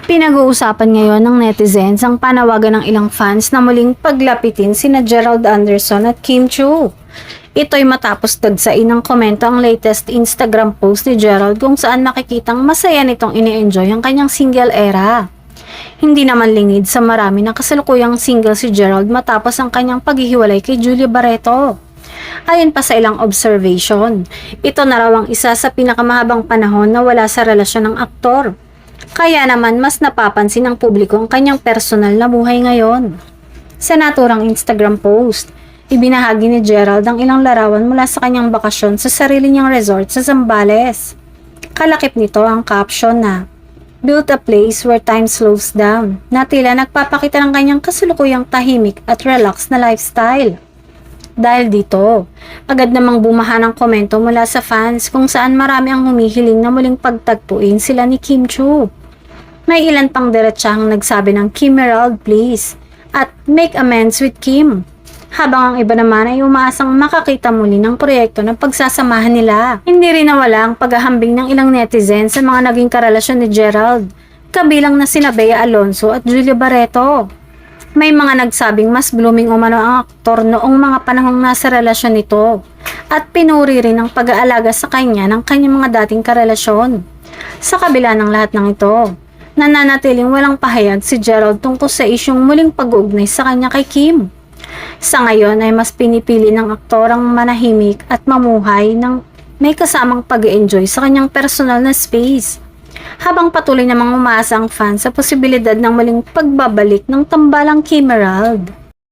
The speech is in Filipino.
Pinag-uusapan ngayon ng netizens ang panawagan ng ilang fans na muling paglapitin sina Gerald Anderson at Kim Chiu. Ito'y matapos dagsain ng komento ang latest Instagram post ni Gerald kung saan makikitang masaya nitong ini-enjoy ang kanyang single era. Hindi naman lingid sa marami na kasalukuyang single si Gerald matapos ang kanyang paghihiwalay kay Julia Barreto. Ayon pa sa ilang observation, ito na raw ang isa sa pinakamahabang panahon na wala sa relasyon ng aktor. Kaya naman mas napapansin ng publiko ang kanyang personal na buhay ngayon. Sa naturang Instagram post, ibinahagi ni Gerald ang ilang larawan mula sa kanyang bakasyon sa sarili niyang resort sa Zambales. Kalakip nito ang caption na, "Built a place where time slows down," na tila nagpapakita ng kanyang kasulukuyang tahimik at relaxed na lifestyle. Dahil dito, agad namang bumaha ng komento mula sa fans kung saan marami ang humihiling na muling pagtagpuin sila ni Kim Chiu. May ilan pang diretsahang nagsabi ng "Kim Emerald please" at "Make amends with Kim." Habang ang iba naman ay umaasang makakita muli ng proyekto ng pagsasamahan nila. Hindi rin nawala ang paghahambing ng ilang netizens sa mga naging karelasyon ni Gerald, kabilang na sina Bea Alonso at Julia Barreto. May mga nagsabing mas blooming umano ang aktor noong mga panahong nasa relasyon nito at pinuri rin ang pag-aalaga sa kanya ng kanyang mga dating karelasyon. Sa kabila ng lahat ng ito, nananatiling walang pahayag si Gerald tungkol sa isyong muling pag-uugnay sa kanya kay Kim. Sa ngayon ay mas pinipili ng aktor ang manahimik at mamuhay ng may kasamang pag-enjoy sa kanyang personal na space. Habang patuloy namang umaasa ang fans sa posibilidad ng muling pagbabalik ng tambalang Kim Emerald.